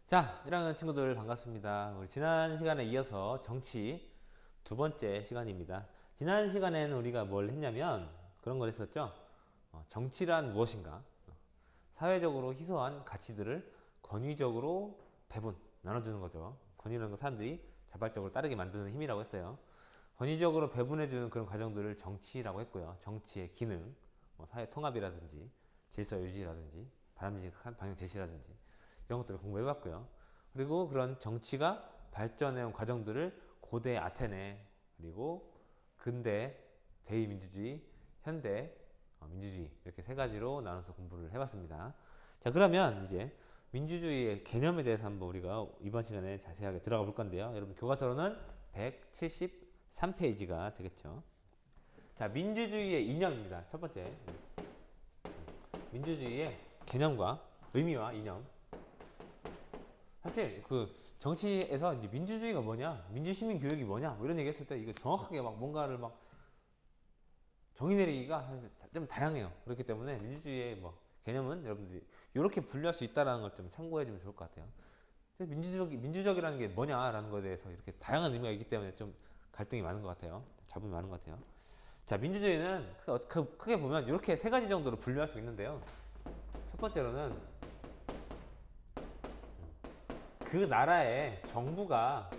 자, 1학년 친구들 반갑습니다. 우리 지난 시간에 이어서 정치 두 번째 시간입니다. 지난 시간에는 우리가 뭘 했냐면 그런 걸 했었죠. 정치란 무엇인가? 사회적으로 희소한 가치들을 권위적으로 배분, 나눠주는 거죠. 권위라는 건 사람들이 자발적으로 따르게 만드는 힘이라고 했어요. 권위적으로 배분해주는 그런 과정들을 정치라고 했고요. 정치의 기능, 사회 통합이라든지 질서 유지라든지 바람직한 방향 제시라든지 이런 것들을 공부해봤고요. 그리고 그런 정치가 발전해온 과정들을 고대 아테네, 그리고 근대 대의민주주의, 현대 민주주의 이렇게 세 가지로 나눠서 공부를 해봤습니다. 자, 그러면 이제 민주주의의 개념에 대해서 한번 우리가 이번 시간에 자세하게 들어가 볼 건데요. 여러분 교과서로는 173페이지가 되겠죠. 자, 민주주의의 이념입니다. 첫 번째, 민주주의의 개념과 의미와 이념. 사실 그 정치에서 이제 민주주의가 뭐냐, 민주시민 교육이 뭐냐, 뭐 이런 얘기 했을 때 이거 정확하게 막 뭔가를 막 정의 내리기가 좀 다양해요. 그렇기 때문에 민주주의의 뭐 개념은 여러분들이 이렇게 분류할 수 있다는 걸 좀 참고해 주면 좋을 것 같아요. 민주적이라는 게 뭐냐라는 것에 대해서 이렇게 다양한 의미가 있기 때문에 좀 갈등이 많은 것 같아요. 잡음이 많은 것 같아요. 자, 민주주의는 크게 보면 이렇게 세 가지 정도로 분류할 수 있는데요. 첫 번째로는 그 나라의 정부가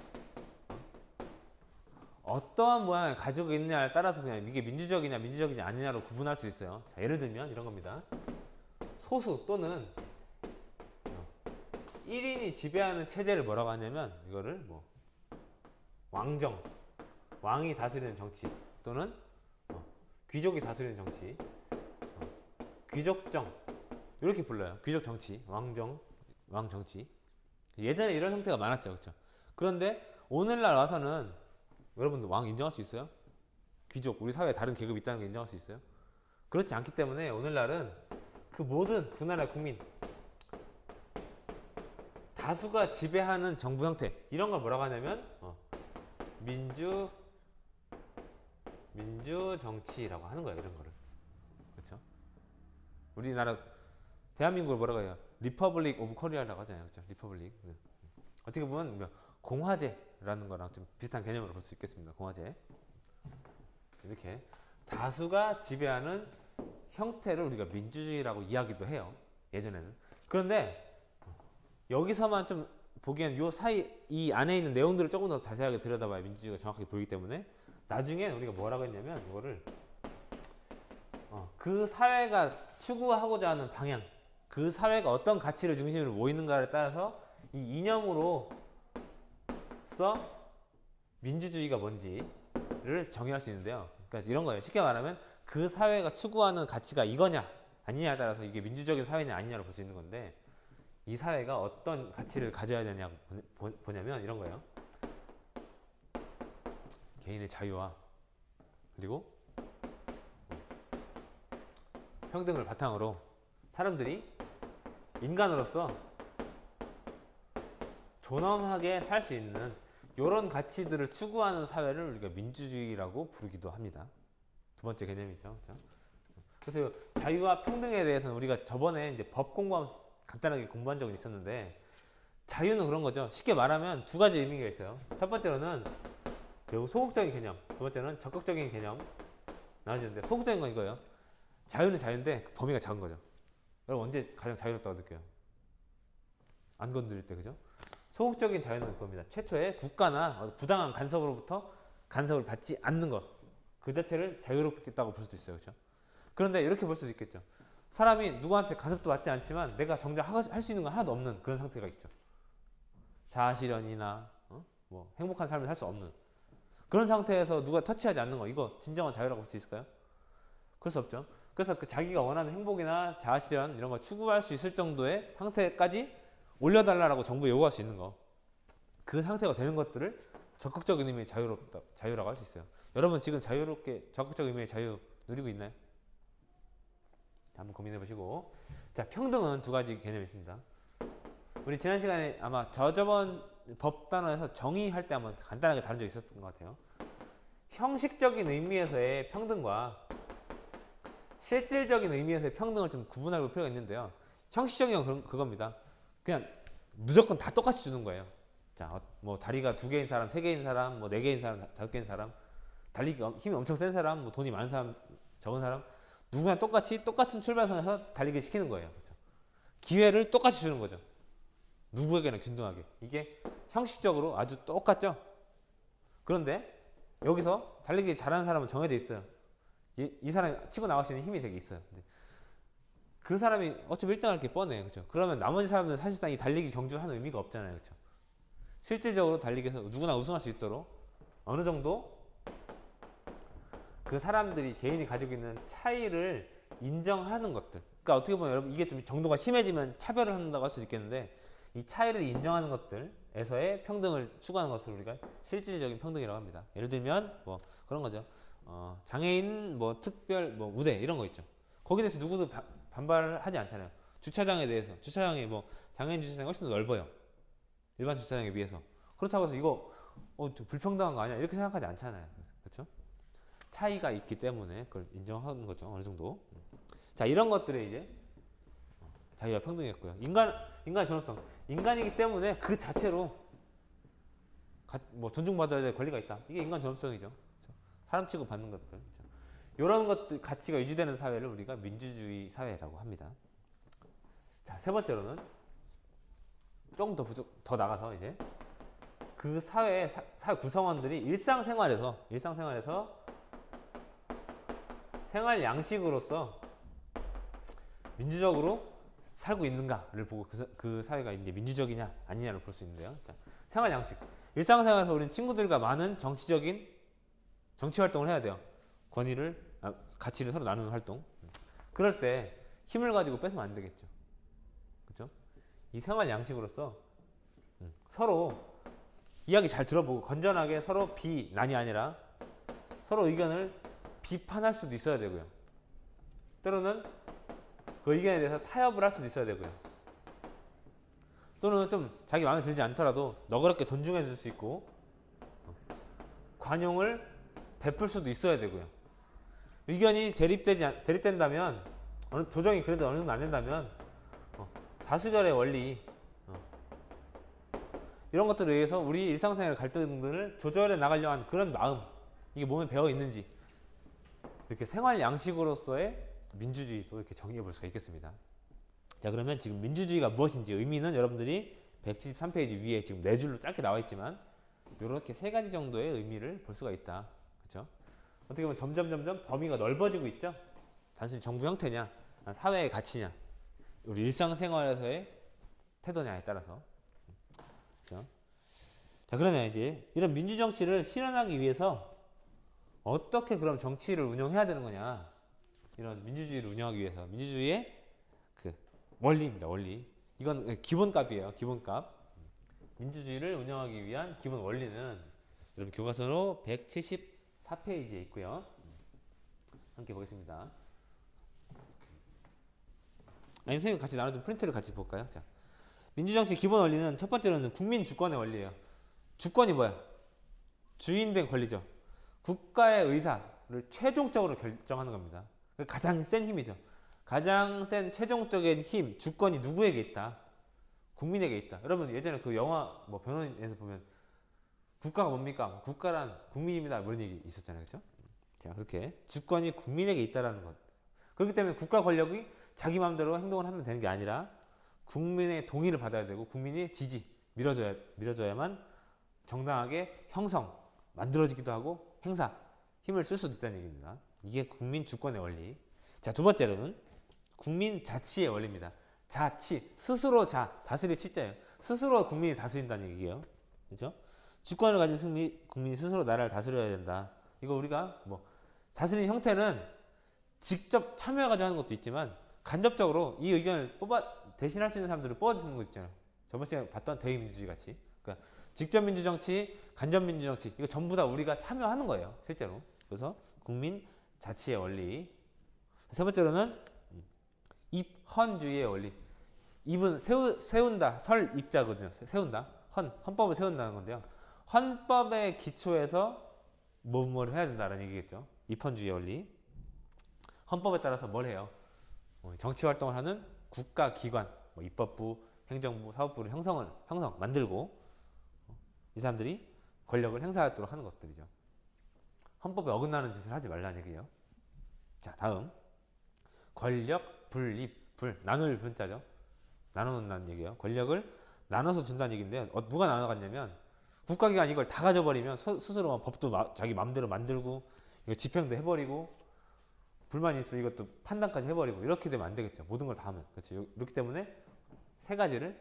어떠한 모양을 가지고 있느냐에 따라서 그냥 이게 민주적이냐 민주적이지 아니냐로 구분할 수 있어요. 자, 예를 들면 이런 겁니다. 소수 또는 1인이 지배하는 체제를 뭐라고 하냐면 이거를 뭐 왕정, 왕이 다스리는 정치 또는 귀족이 다스리는 정치, 귀족정 이렇게 불러요. 귀족 정치, 왕정, 왕정치. 예전에 이런 형태가 많았죠, 그렇죠? 그런데 오늘날 와서는 여러분들 왕 인정할 수 있어요? 귀족, 우리 사회에 다른 계급이 있다는 거 인정할 수 있어요? 그렇지 않기 때문에 오늘날은 그 모든 그 나라 국민 다수가 지배하는 정부 형태 이런 걸 뭐라고 하냐면 민주 정치라고 하는 거예요. 이런 거를, 그렇죠? 우리나라 대한민국을 뭐라고 해요? 리퍼블릭 오브 코리아라고 하잖아요, 그렇죠? 리퍼블릭. 어떻게 보면 공화제라는 거랑 좀 비슷한 개념으로 볼 수 있겠습니다. 공화제. 이렇게 다수가 지배하는 형태를 우리가 민주주의라고 이야기도 해요. 예전에는. 그런데 여기서만 좀 보기엔 요 사이 이 안에 있는 내용들을 조금 더 자세하게 들여다봐야 민주주의가 정확하게 보이기 때문에 나중에 우리가 뭐라고 했냐면 이거를 그 사회가 추구하고자 하는 방향, 그 사회가 어떤 가치를 중심으로 모이는가에 따라서 이 이념으로서 민주주의가 뭔지를 정의할 수 있는데요. 그러니까 이런 거예요. 쉽게 말하면 그 사회가 추구하는 가치가 이거냐 아니냐에 따라서 이게 민주적인 사회냐 아니냐를 볼 수 있는 건데, 이 사회가 어떤 가치를 가져야 되냐고 보냐면 이런 거예요. 개인의 자유와 그리고 평등을 바탕으로 사람들이 인간으로서 존엄하게 살 수 있는 이런 가치들을 추구하는 사회를 우리가 민주주의라고 부르기도 합니다. 두 번째 개념이죠. 그렇죠? 그래서 자유와 평등에 대해서는 우리가 저번에 이제 법 공부하면서 간단하게 공부한 적은 있었는데, 자유는 그런 거죠. 쉽게 말하면 두 가지 의미가 있어요. 첫 번째로는 매우 소극적인 개념, 두 번째는 적극적인 개념 나눠지는데, 소극적인 건 이거예요. 자유는 자유인데 그 범위가 작은 거죠. 여러분 언제 가장 자유롭다고 느껴요? 안 건드릴 때, 그죠? 소극적인 자유는 그겁니다. 최초에 국가나 부당한 간섭으로부터 간섭을 받지 않는 것, 그 자체를 자유롭겠다고 볼 수도 있어요. 그렇죠? 그런데 이렇게 볼 수도 있겠죠. 사람이 누구한테 간섭도 받지 않지만 내가 정작 할 수 있는 건 하나도 없는 그런 상태가 있죠. 자아실현이나 뭐 행복한 삶을 살 수 없는 그런 상태에서 누가 터치하지 않는 거, 이거 진정한 자유라고 볼 수 있을까요? 그럴 수 없죠. 그래서 그 자기가 원하는 행복이나 자아실현 이런 거 추구할 수 있을 정도의 상태까지 올려달라고 정부에 요구할 수 있는 거, 그 상태가 되는 것들을 적극적인 의미의 자유라고 할 수 있어요. 여러분 지금 자유롭게 적극적인 의미의 자유 누리고 있나요? 한번 고민해 보시고. 자, 평등은 두 가지 개념이 있습니다. 우리 지난 시간에 아마 저번 법 단어에서 정의할 때 한번 간단하게 다룬 적이 있었던 것 같아요. 형식적인 의미에서의 평등과 실질적인 의미에서의 평등을 좀 구분해 볼 필요가 있는데요. 형식적인 건 그겁니다. 그냥 무조건 다 똑같이 주는 거예요. 자, 뭐 다리가 2개인 사람, 3개인 사람, 뭐 4개인 사람, 5개인 사람, 달리기 힘이 엄청 센 사람, 뭐 돈이 많은 사람, 적은 사람, 누구나 똑같은 출발선에서 달리기 시키는 거예요. 그렇죠? 기회를 똑같이 주는 거죠. 누구에게나 균등하게. 이게 형식적으로 아주 똑같죠? 그런데 여기서 달리기 잘하는 사람은 정해져 있어요. 이 사람이 치고 나갈 수 있는 힘이 되게 있어요. 그 사람이 어차피 1등 할 게 뻔해. 그렇죠? 그러면 나머지 사람들은 사실상 이 달리기 경주를 하는 의미가 없잖아요. 그렇죠? 실질적으로 달리기에서 누구나 우승할 수 있도록 어느 정도 그 사람들이 개인이 가지고 있는 차이를 인정하는 것들. 그러니까 어떻게 보면 여러분 이게 좀 정도가 심해지면 차별을 한다고 할 수도 있겠는데 이 차이를 인정하는 것들에서의 평등을 추구하는 것을 우리가 실질적인 평등이라고 합니다. 예를 들면 뭐 그런 거죠. 장애인 뭐 특별 뭐 우대 이런 거 있죠. 거기에 대해서 누구도 반발하지 않잖아요. 주차장에 대해서 주차장이 뭐 장애인 주차장이 훨씬 더 넓어요. 일반 주차장에 비해서. 그렇다고 해서 이거 좀 불평등한 거 아니야? 이렇게 생각하지 않잖아요. 그렇죠? 차이가 있기 때문에 그걸 인정하는 거죠. 어느 정도. 자, 이런 것들이 이제 자유와 평등이었고요. 인간의 존엄성. 인간이기 때문에 그 자체로 뭐 존중받아야 될 권리가 있다. 이게 인간 존엄성이죠. 그렇죠? 사람 취급받는 것들. 그렇죠? 이런 것들 가치가 유지되는 사회를 우리가 민주주의 사회라고 합니다. 자, 세 번째로는 조금 더 나가서 이제 그 사회 구성원들이 일상생활에서 생활 양식으로서 민주적으로 살고 있는가를 보고 그 사회가 이제 민주적이냐 아니냐를 볼 수 있는데요. 자, 생활 양식. 일상생활에서 우리는 친구들과 많은 정치 활동을 해야 돼요. 가치를 서로 나누는 활동. 그럴 때 힘을 가지고 뺏으면 안 되겠죠. 그렇죠? 이 생활 양식으로서 서로 이야기 잘 들어보고 건전하게 서로 비난이 아니라 서로 의견을 비판할 수도 있어야 되고요. 때로는 그 의견에 대해서 타협을 할 수도 있어야 되고요. 또는 좀 자기 마음에 들지 않더라도 너그럽게 존중해 줄 수 있고 관용을 베풀 수도 있어야 되고요. 의견이 대립된다면 조정이 그래도 어느 정도 안 된다면 다수결의 원리 이런 것들에 의해서 우리 일상생활 갈등들을 조절해 나가려고 하는 그런 마음, 이게 몸에 배어 있는지 이렇게 생활 양식으로서의 민주주의도 이렇게 정의해 볼 수가 있겠습니다. 자, 그러면 지금 민주주의가 무엇인지 의미는 여러분들이 173페이지 위에 지금 4줄로 짧게 나와 있지만 이렇게 3가지 정도의 의미를 볼 수가 있다. 그렇죠? 어떻게 보면 점점 범위가 넓어지고 있죠. 단순히 정부 형태냐, 사회의 가치냐, 우리 일상생활에서의 태도냐에 따라서. 그렇죠? 자, 그러면 이제 이런 민주정치를 실현하기 위해서 어떻게 그럼 정치를 운영해야 되는 거냐? 이런 민주주의를 운영하기 위해서 민주주의의 그 원리입니다. 원리. 이건 기본값이에요. 기본값. 민주주의를 운영하기 위한 기본 원리는 여러분 교과서로 174페이지에 있고요. 함께 보겠습니다. 아니면 선생님 같이 나눠준 프린트를 같이 볼까요? 자, 민주정치 기본 원리는 첫 번째로는 국민 주권의 원리예요. 주권이 뭐야? 주인된 권리죠. 국가의 의사를 최종적으로 결정하는 겁니다. 가장 센 힘이죠. 가장 센 최종적인 힘, 주권이 누구에게 있다? 국민에게 있다. 여러분 예전에 그 영화 뭐 변호인에서 보면 국가가 뭡니까? 국가란 국민입니다. 이런 얘기 있었잖아요. 그렇죠? 자, 그렇게 주권이 국민에게 있다라는 것. 그렇기 때문에 국가 권력이 자기 마음대로 행동을 하면 되는 게 아니라 국민의 동의를 받아야 되고 국민의 지지, 밀어줘야만 정당하게 만들어지기도 하고 힘을 쓸 수도 있다는 얘기입니다. 이게 국민 주권의 원리. 자, 두 번째로는 국민 자치의 원리입니다. 자치, 스스로 다스릴 치자예요. 스스로 국민이 다스린다는 얘기예요. 그렇죠? 주권을 가진 국민이 스스로 나라를 다스려야 된다. 이거 우리가 뭐 다스리는 형태는 직접 참여해가지고 하는 것도 있지만 간접적으로 이 의견을 대신할 수 있는 사람들을 뽑아주는 거 있잖아요. 저번 시간에 봤던 대의민주주의 같이. 그러니까 직접 민주정치, 간접 민주정치 이거 전부 다 우리가 참여하는 거예요. 실제로. 그래서 국민 자치의 원리. 세 번째로는 입헌주의의 원리. 입은 세운다, 설 입자거든요. 세운다. 헌법을 세운다는 건데요. 헌법의 기초에서 뭐를 해야 된다는 얘기겠죠. 입헌주의의 원리. 헌법에 따라서 뭘 해요? 정치 활동을 하는 국가기관, 입법부, 행정부, 사법부를 만들고 이 사람들이 권력을 행사하도록 하는 것들이죠. 헌법에 어긋나는 짓을 하지 말라는 얘기예요. 자, 다음 권력 분립, 나눌 분자죠. 나눠놓는다는 얘기예요. 권력을 나눠서 준다는 얘기인데 누가 나눠갔냐면 국가기관 이걸 다 가져버리면 스스로 법도 자기 마음대로 만들고 이거 집행도 해버리고 불만이 있으면 이것도 판단까지 해버리고 이렇게 되면 안 되겠죠. 모든 걸 다 하면. 그렇죠. 그렇기 때문에 세 가지를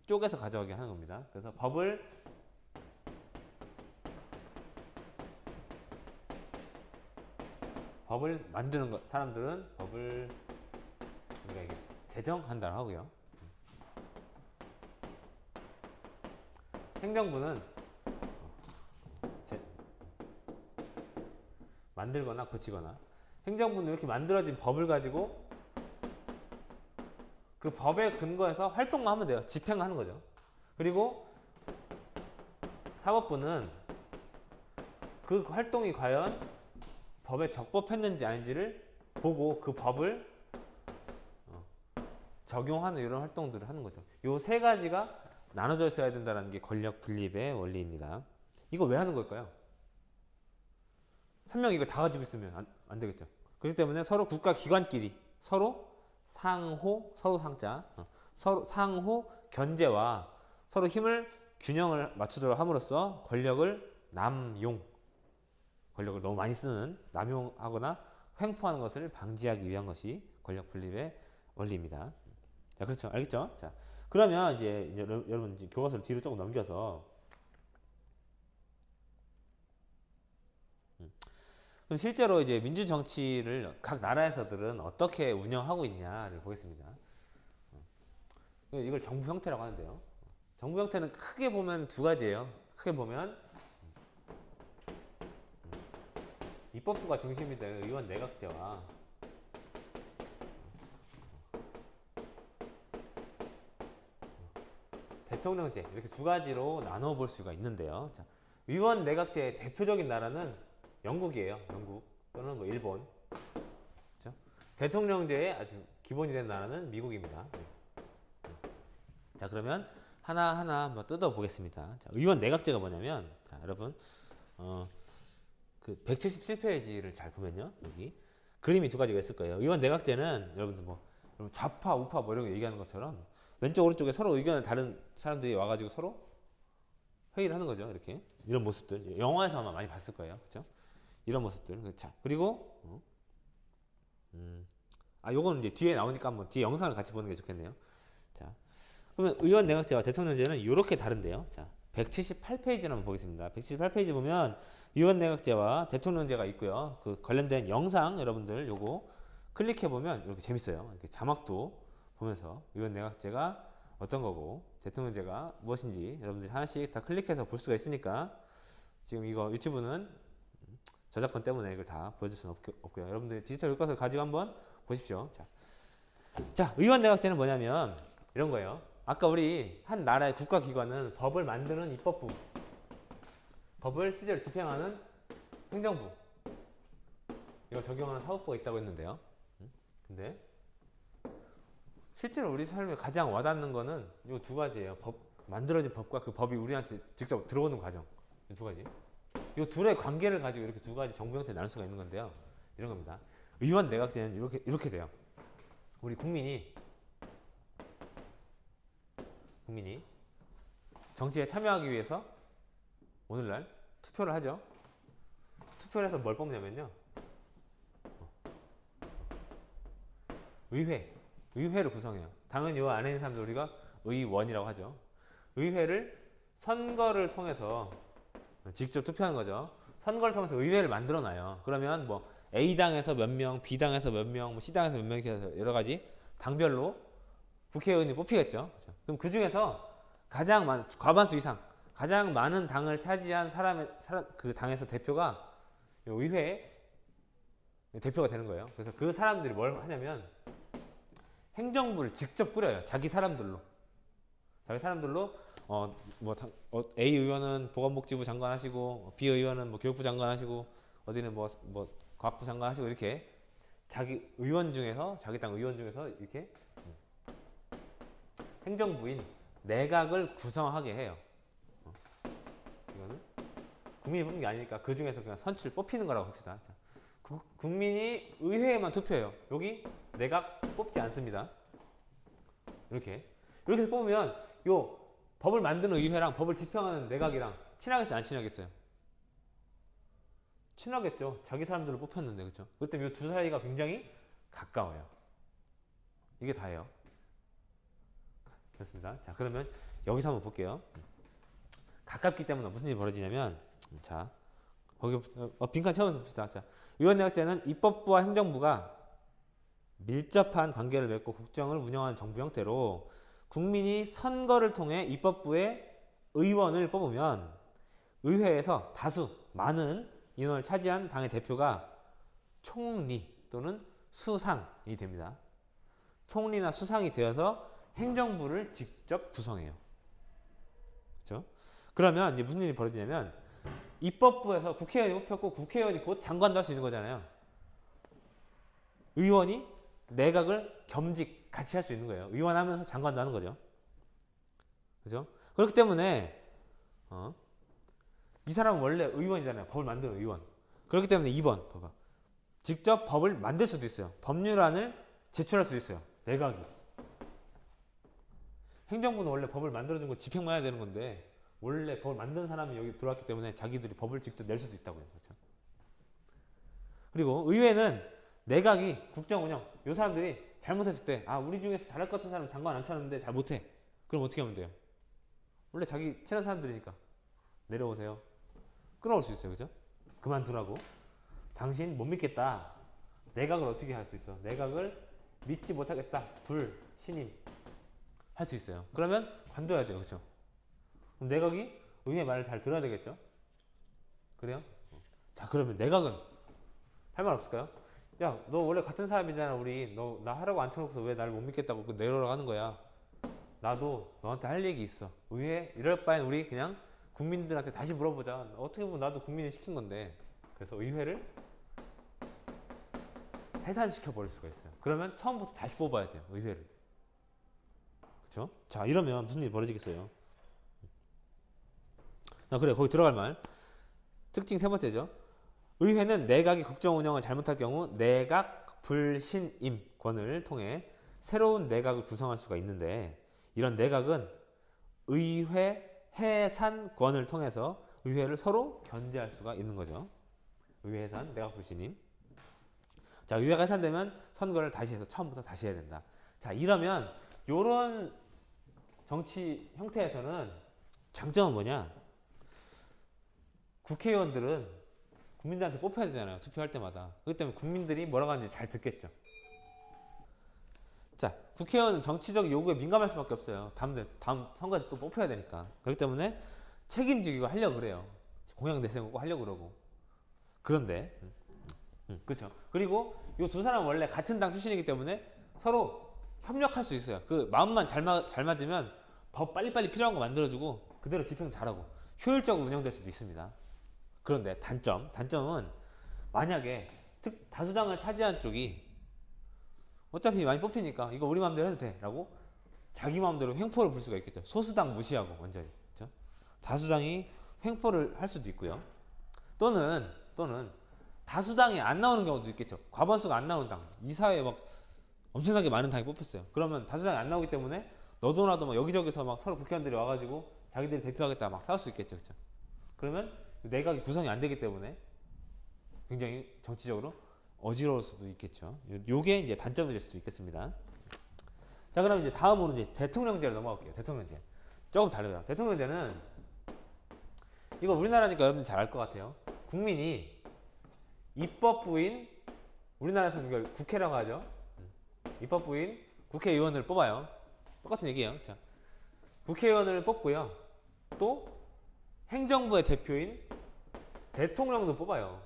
쪼개서 가져가게 하는 겁니다. 그래서 법을 만드는 사람들은 법을 우리가 이게 제정한다고 하고요. 행정부는 만들거나 고치거나, 행정부는 이렇게 만들어진 법을 가지고 그 법에 근거해서 활동만 하면 돼요. 집행하는 거죠. 그리고 사법부는 그 활동이 과연 법에 적법했는지 아닌지를 보고 그 법을 적용하는 이런 활동들을 하는 거죠. 요 세 가지가 나눠져 있어야 된다는 게 권력 분립의 원리입니다. 이거 왜 하는 걸까요? 한 명이 이거 다 가지고 있으면 안 되겠죠. 그렇기 때문에 서로 국가기관끼리 서로 상호 견제와 서로 힘을 균형을 맞추도록 함으로써 권력을 너무 많이 쓰는 남용하거나 횡포하는 것을 방지하기 위한 것이 권력 분립의 원리입니다. 자, 그렇죠. 알겠죠? 자, 그러면 이제 여러분 이제 교과서를 뒤로 조금 넘겨서 그럼 실제로 이제 민주 정치를 각 나라에서들은 어떻게 운영하고 있냐를 보겠습니다. 이걸 정부 형태라고 하는데요. 정부 형태는 크게 보면 두 가지예요. 크게 보면 입법부가 중심이 되는 의원 내각제와 대통령제, 이렇게 두 가지로 나눠 볼 수가 있는데요. 자, 의원 내각제의 대표적인 나라는 영국이에요. 영국 또는 뭐 일본. 그렇죠? 대통령제의 아주 기본이 된 나라는 미국입니다. 자, 그러면 하나하나 한번 뜯어 보겠습니다. 자, 의원 내각제가 뭐냐면, 자, 여러분 그 177페이지를 잘 보면요, 여기 그림이 두 가지가 있을 거예요. 의원 내각제는 여러분들 뭐 좌파 우파 뭐 이런 거 얘기하는 것처럼 왼쪽 오른쪽에 서로 의견을 다른 사람들이 와가지고 서로 회의를 하는 거죠. 이렇게 이런 모습들 영화에서 아마 많이 봤을 거예요. 그렇죠? 이런 모습들. 자, 그리고 요거는 이제 뒤에 나오니까 한번 뒤에 영상을 같이 보는 게 좋겠네요. 자, 그러면 의원 내각제와 대통령제는 이렇게 다른데요. 자, 178페이지를 한번 보겠습니다. 178페이지 보면 의원 내각제와 대통령제가 있고요. 그 관련된 영상 여러분들 요거 클릭해 보면 이렇게 재밌어요. 이렇게 자막도 보면서 의원 내각제가 어떤 거고 대통령제가 무엇인지 여러분들이 하나씩 다 클릭해서 볼 수가 있으니까 지금 이거 유튜브는 저작권 때문에 이걸 다 보여줄 수는 없고요. 여러분들이 디지털 교과서를 가지고 한번 보십시오. 자, 의원 내각제는 뭐냐면 이런 거예요. 아까 우리 한 나라의 국가기관은 법을 만드는 입법부, 법을 실제로 집행하는 행정부, 이걸 적용하는 사법부가 있다고 했는데요. 근데 실제로 우리 삶에 가장 와닿는 거는 이 두 가지예요. 만들어진 법과 그 법이 우리한테 직접 들어오는 과정. 이 두 가지. 이 둘의 관계를 가지고 이렇게 두 가지 정부 형태를 나눌 수가 있는 건데요. 이런 겁니다. 의원 내각제는 이렇게 돼요. 우리 국민이 정치에 참여하기 위해서 오늘날 투표를 하죠. 투표를 해서 뭘 뽑냐면요. 의회를 구성해요. 당연히 이 안에 있는 사람들 우리가 의원이라고 하죠. 의회를 선거를 통해서 직접 투표하는 거죠. 선거를 통해서 의회를 만들어 놔요. 그러면 뭐 A당에서 몇 명, B당에서 몇 명, 뭐 C당에서 몇 명, 이렇게 해서 여러 가지 당별로 국회의원이 뽑히겠죠. 그렇죠? 그럼 그 중에서 과반수 이상 가장 많은 당을 차지한 그 당에서 대표가 의회의 대표가 되는 거예요. 그래서 그 사람들이 뭘 하냐면 행정부를 직접 꾸려요. 자기 사람들로 A 의원은 보건복지부 장관 하시고 B 의원은 뭐 교육부 장관 하시고 어디는 뭐 과학부 장관 하시고 이렇게 자기 당 의원 중에서 이렇게 행정부인 내각을 구성하게 해요. 이거는 국민이 뽑는 게 아니니까 그 중에서 그냥 선출 뽑히는 거라고 봅시다. 자, 국민이 의회에만 투표해요. 여기 내각 뽑지 않습니다. 이렇게 해서 뽑으면 요 법을 만드는 의회랑 법을 집행하는 내각이랑 친하겠어요, 안 친하겠어요? 친하겠죠. 자기 사람들을 뽑혔는데, 그렇죠? 그렇기 때문에 이 두 사이가 굉장히 가까워요. 이게 다예요. 그렇습니다. 자, 그러면 여기서 한번 볼게요. 가깝기 때문에 무슨 일이 벌어지냐면, 자, 거기 빈칸 채워서 봅시다. 자, 의원내각제는 입법부와 행정부가 밀접한 관계를 맺고 국정을 운영하는 정부 형태로 국민이 선거를 통해 입법부의 의원을 뽑으면 의회에서 다수 많은 인원을 차지한 당의 대표가 총리 또는 수상이 됩니다. 총리나 수상이 되어서 행정부를 직접 구성해요. 그렇죠? 그러면 이제 무슨 일이 벌어지냐면 입법부에서 국회의원이 뽑혔고 국회의원이 곧 장관도 할 수 있는 거잖아요. 의원이 내각을 겸직 같이 할 수 있는 거예요. 의원하면서 장관도 하는 거죠. 그죠? 그렇기 때문에 이 사람은 원래 의원이잖아요. 법을 만드는 의원. 그렇기 때문에 2번 봐봐. 직접 법을 만들 수도 있어요. 법률안을 제출할 수도 있어요. 내각이. 행정부는 원래 법을 만들어준 거 집행만 해야 되는 건데 원래 법을 만든 사람이 여기 들어왔기 때문에 자기들이 법을 직접 낼 수도 있다고요. 그렇죠? 그리고 의회는 내각이 국정운영, 이 사람들이 잘못했을 때 우리 중에서 잘할 것 같은 사람 장관 안 차는데 잘 못해. 그럼 어떻게 하면 돼요? 원래 자기 친한 사람들이니까 내려오세요. 끌어올 수 있어요. 그죠? 그만두라고. 당신 못 믿겠다. 내각을 어떻게 할 수 있어? 내각을 믿지 못하겠다. 신임 할 수 있어요. 그러면 관둬야 돼요. 그죠? 그럼 내각이 의회 말을 잘 들어야 되겠죠? 그래요? 자, 그러면 내각은 할 말 없을까요? 야, 너 원래 같은 사람이잖아. 우리 너 나 하라고 앉혀놓고서 왜 나를 못 믿겠다고 내려오라고 하는 거야. 나도 너한테 할 얘기 있어. 의회 이럴 바엔 우리 그냥 국민들한테 다시 물어보자. 어떻게 보면 나도 국민이 시킨 건데. 그래서 의회를 해산시켜 버릴 수가 있어요. 그러면 처음부터 다시 뽑아야 돼요. 의회를. 그렇죠? 자, 이러면 무슨 일이 벌어지겠어요? 그래, 거기 들어갈 말. 특징 세 번째죠. 의회는 내각이 국정 운영을 잘못할 경우 내각 불신임권을 통해 새로운 내각을 구성할 수가 있는데 이런 내각은 의회 해산권을 통해서 의회를 서로 견제할 수가 있는 거죠. 의회 해산, 내각 불신임. 자, 의회가 해산되면 선거를 다시 해서 처음부터 다시 해야 된다. 자, 이러면 요런 정치 형태에서는 장점은 뭐냐? 국회의원들은 국민들한테 뽑혀야 되잖아요. 투표할 때마다. 그렇기 때문에 국민들이 뭐라고 하는지 잘 듣겠죠. 자, 국회의원은 정치적 요구에 민감할 수밖에 없어요. 다음 선거에서 또 뽑혀야 되니까. 그렇기 때문에 책임지고 하려고 그래요. 공약 내세우고 하려고 그러고. 그런데 그렇죠. 그리고 이 두 사람은 원래 같은 당 출신이기 때문에 서로 협력할 수 있어요. 그 마음만 잘 맞으면 법 빨리빨리 필요한 거 만들어주고 그대로 집행 잘하고 효율적으로 운영될 수도 있습니다. 그런데 단점은 만약에 다수당을 차지한 쪽이 어차피 많이 뽑히니까 이거 우리 마음대로 해도 돼 라고 자기 마음대로 횡포를 불 수가 있겠죠. 소수당 무시하고 완전히. 그렇죠? 다수당이 횡포를 할 수도 있고요. 또는 다수당이 안 나오는 경우도 있겠죠. 과반수가 안 나오는 당. 이 사회에 막 엄청나게 많은 당이 뽑혔어요. 그러면 다수당이 안 나오기 때문에 너도 나도 막 여기저기서 막 서로 국회의원들이 와가지고 자기들이 대표하겠다 막 싸울 수 있겠죠. 그렇죠? 그러면 내각이 구성이 안 되기 때문에 굉장히 정치적으로 어지러울 수도 있겠죠. 요게 이제 단점이 될 수도 있겠습니다. 자, 그럼 이제 다음으로 이제 대통령제로 넘어갈게요. 대통령제. 조금 다르고요. 대통령제는 이거 우리나라니까 여러분 잘 알 것 같아요. 국민이 입법부인 우리나라에서는 이걸 국회라고 하죠. 입법부인 국회의원을 뽑아요. 똑같은 얘기예요. 자, 국회의원을 뽑고요. 또 행정부의 대표인 대통령도 뽑아요.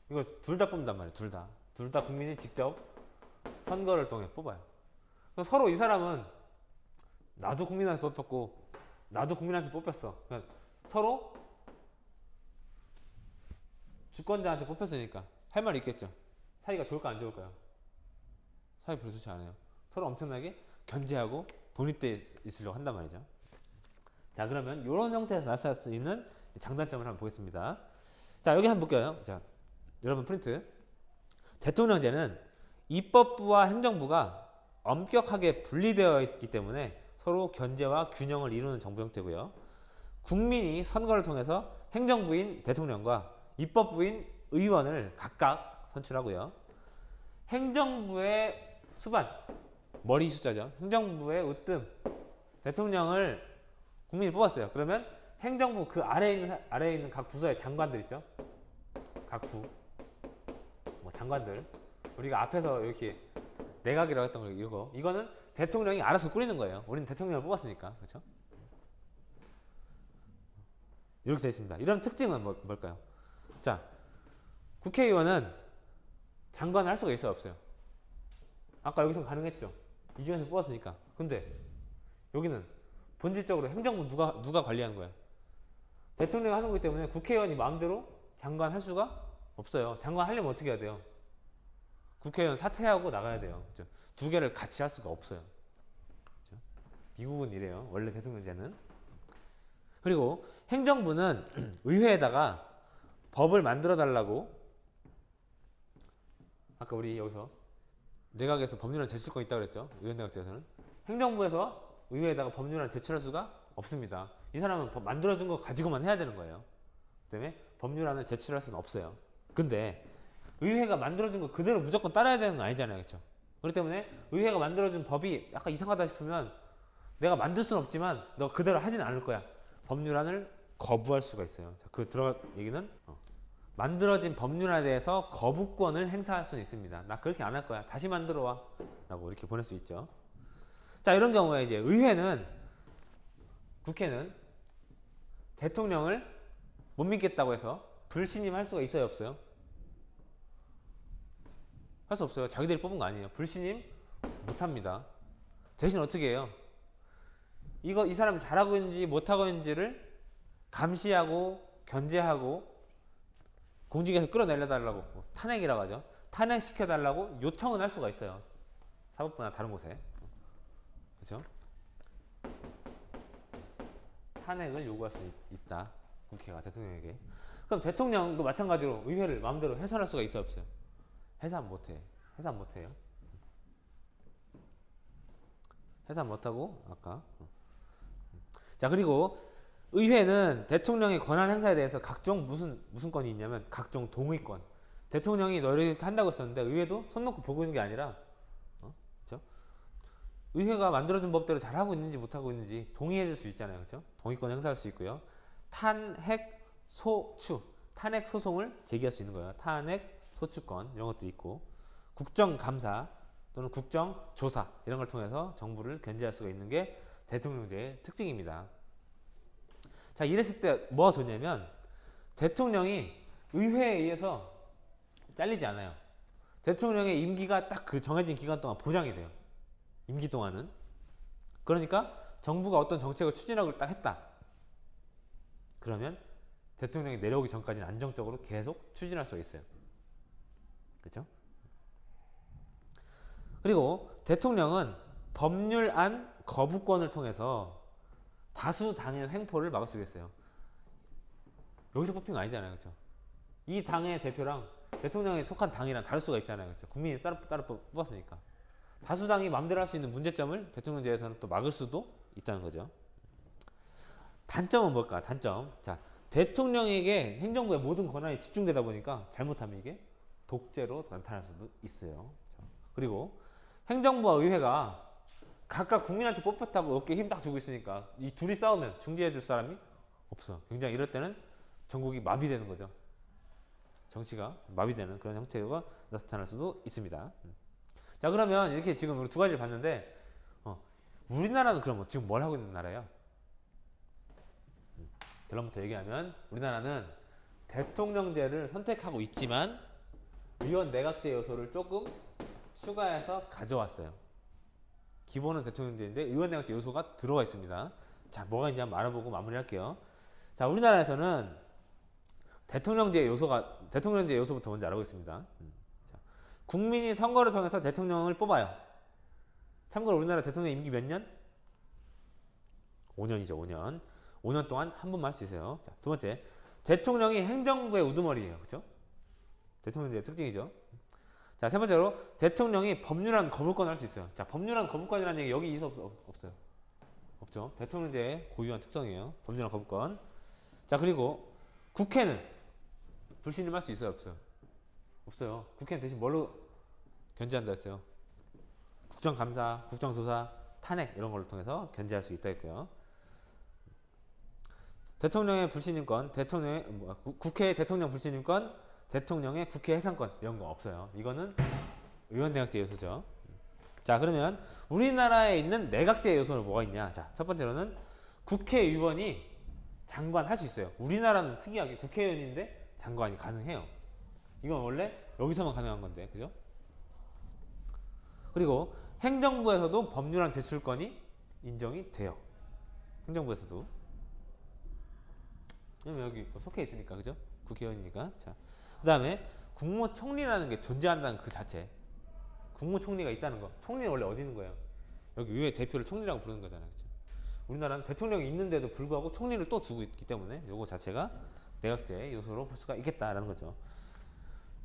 이거 둘 다 뽑는단 말이에요. 둘 다 국민이 직접 선거를 통해 뽑아요. 그럼 서로 이 사람은 나도 국민한테 뽑혔고 나도 국민한테 뽑혔어. 그러니까 서로 주권자한테 뽑혔으니까 할 말이 있겠죠. 사이가 좋을까 안 좋을까요? 사이 별로 좋지 않아요. 서로 엄청나게 견제하고 독립되어 있으려고 한단 말이죠. 자, 그러면 이런 형태에서 나타날 수 있는 장단점을 한번 보겠습니다. 자, 여기 한번 볼게요. 자, 여러분 프린트. 대통령제는 입법부와 행정부가 엄격하게 분리되어 있기 때문에 서로 견제와 균형을 이루는 정부 형태고요. 국민이 선거를 통해서 행정부인 대통령과 입법부인 의원을 각각 선출하고요. 행정부의 수반, 머리 숫자죠. 행정부의 으뜸, 대통령을 국민이 뽑았어요. 그러면 행정부 그 아래에 있는 각 부서의 장관들 있죠. 각 부, 뭐 장관들. 우리가 앞에서 이렇게 내각이라고 했던 거 이거는 대통령이 알아서 꾸리는 거예요. 우리는 대통령을 뽑았으니까. 그렇죠? 이렇게 되어 있습니다. 이런 특징은 뭘까요? 자, 국회의원은 장관을 할 수가 있어요, 없어요? 아까 여기서 가능했죠. 이 중에서 뽑았으니까. 근데 여기는 본질적으로 행정부 누가 관리하는 거야? 대통령이 하는 거기 때문에 국회의원이 마음대로 장관 할 수가 없어요. 장관 하려면 어떻게 해야 돼요? 국회의원 사퇴하고 나가야 돼요. 그렇죠? 두 개를 같이 할 수가 없어요. 그렇죠? 미국은 이래요. 원래 대통령제는. 그리고 행정부는 의회에다가 법을 만들어 달라고, 아까 우리 여기서 내각에서 법률안 제출권 있다고 그랬죠. 의원내각제에서는. 행정부에서 의회에다가 법률안 제출할 수가 없습니다. 이 사람은 법 만들어준 거 가지고만 해야 되는 거예요. 그 때문에 법률안을 제출할 수는 없어요. 근데 의회가 만들어준 거 그대로 무조건 따라야 되는 거 아니잖아요. 그렇죠? 그렇기 때문에 의회가 만들어준 법이 약간 이상하다 싶으면 내가 만들 수는 없지만 너 그대로 하진 않을 거야. 법률안을 거부할 수가 있어요. 자, 그 들어갈 얘기는 만들어진 법률안에 대해서 거부권을 행사할 수는 있습니다. 나 그렇게 안 할 거야. 다시 만들어 와. 라고 이렇게 보낼 수 있죠. 자, 이런 경우에 이제 국회는 대통령을 못 믿겠다고 해서 불신임할 수가 있어요, 없어요? 할 수 없어요. 자기들이 뽑은 거 아니에요. 불신임 못 합니다. 대신 어떻게 해요? 이 사람이 잘하고 있는지 못하고 있는지를 감시하고 견제하고 공직에서 끌어내려달라고, 탄핵이라고 하죠. 탄핵시켜달라고 요청은 할 수가 있어요. 사법부나 다른 곳에. 그렇죠? 탄핵을 요구할 수 있다. 국회가 대통령에게. 그럼 대통령도 마찬가지로 의회를 마음대로 해산할 수가 있어요, 없어요? 해산 못해. 해산 못해요. 해산 못하고 아까. 자, 그리고 의회는 대통령의 권한 행사에 대해서 각종 무슨 건이 있냐면 각종 동의권. 대통령이 너 이렇게 한다고 했었는데 의회도 손 놓고 보고 있는 게 아니라, 그렇죠? 의회가 만들어준 법대로 잘하고 있는지 못하고 있는지 동의해 줄 수 있잖아요. 그렇죠? 동의권 행사할 수 있고요. 탄핵 소송을 제기할 수 있는 거예요. 탄핵 소추권 이런 것도 있고, 국정감사 또는 국정조사 이런 걸 통해서 정부를 견제할 수가 있는 게 대통령제의 특징입니다. 자, 이랬을 때 뭐가 좋냐면 대통령이 의회에 의해서 잘리지 않아요. 대통령의 임기가 딱 그 정해진 기간 동안 보장이 돼요. 임기 동안은. 그러니까 정부가 어떤 정책을 추진하고 딱 했다. 그러면 대통령이 내려오기 전까지는 안정적으로 계속 추진할 수가 있어요. 그렇죠? 그리고 대통령은 법률안 거부권을 통해서 다수당의 횡포를 막을 수 있어요. 여기서 뽑힌 거 아니잖아요. 그렇죠? 이 당의 대표랑 대통령이 속한 당이랑 다를 수가 있잖아요. 그렇죠? 국민이 따로 뽑았으니까. 다수당이 마음대로 할 수 있는 문제점을 대통령제에서는 또 막을 수도 있다는 거죠. 단점은 뭘까? 단점. 자, 대통령에게 행정부의 모든 권한이 집중되다 보니까 잘못하면 이게 독재로 나타날 수도 있어요. 그리고 행정부와 의회가 각각 국민한테 뽑혔다고 어깨에 힘 딱 주고 있으니까 이 둘이 싸우면 중재해 줄 사람이 없어. 굉장히 이럴 때는 전국이 마비되는 거죠. 정치가 마비되는 그런 형태가 나타날 수도 있습니다. 자, 그러면 이렇게 지금 우리 두 가지를 봤는데 우리나라는 그럼 지금 뭘 하고 있는 나라예요? 결론부터 얘기하면 우리나라는 대통령제를 선택하고 있지만 의원 내각제 요소를 조금 추가해서 가져왔어요. 기본은 대통령제인데 의원 내각제 요소가 들어가 있습니다. 자, 뭐가 있는지 한번 알아보고 마무리할게요. 자, 우리나라에서는 대통령제 요소부터 먼저 알아보겠습니다. 자, 국민이 선거를 통해서 대통령을 뽑아요. 참고로 우리나라 대통령 임기 몇 년? 5년이죠, 5년. 5년 동안 한 번만 할 수 있어요. 자, 두 번째. 대통령이 행정부의 우두머리예요. 그렇죠? 대통령의 특징이죠. 자, 세 번째로 대통령이 법률안 거부권을 할 수 있어요. 자, 법률안 거부권이라는 얘기 여기 있어 없어요? 없죠. 대통령제의 고유한 특성이에요. 법률안 거부권. 자, 그리고 국회는 불신임할 수 있어요, 없어요? 없어요. 국회는 대신 뭘로 견제한다 했어요? 국정감사, 국정조사, 탄핵 이런 걸로 통해서 견제할 수 있다 했고요. 대통령의 불신임권, 국회의 대통령 불신임권, 대통령의 국회 해산권 이런 거 없어요. 이거는 의원내각제 요소죠. 자, 그러면 우리나라에 있는 내각제 요소는 뭐가 있냐? 자, 첫 번째로는 국회의원이 장관 할 수 있어요. 우리나라는 특이하게 국회의원인데 장관이 가능해요. 이건 원래 여기서만 가능한 건데, 그죠? 그리고 행정부에서도 법률안 제출권이 인정이 돼요. 행정부에서도. 왜냐면 여기 속해 있으니까, 그죠? 국회의원이니까. 자, 그 다음에 국무총리라는 게 존재한다는 그 자체. 국무총리가 있다는 거. 총리는 원래 어디 있는 거예요? 여기 의회 대표를 총리라고 부르는 거잖아요. 그렇죠? 우리나라는 대통령이 있는데도 불구하고 총리를 또 두고 있기 때문에 요거 자체가 내각제 요소로 볼 수가 있겠다라는 거죠.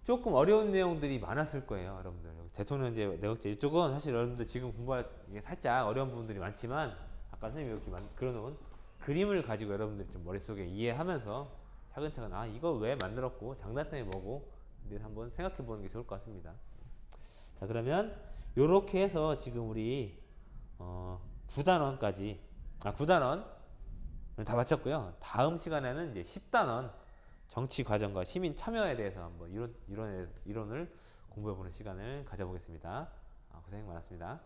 조금 어려운 내용들이 많았을 거예요, 여러분들. 대통령제, 내각제 이쪽은 사실 여러분들 지금 공부할 게 살짝 어려운 부분들이 많지만 아까 선생님이 이렇게 그려놓은 그림을 가지고 여러분들이 좀 머릿속에 이해하면서 차근차근 이거 왜 만들었고 장단점이 뭐고 한번 생각해 보는 게 좋을 것 같습니다. 자, 그러면 요렇게 해서 지금 우리 9단원까지 9단원 다 마쳤고요. 다음 시간에는 이제 10단원 정치 과정과 시민 참여에 대해서 한번 이론을 공부해 보는 시간을 가져보겠습니다. 고생 많았습니다.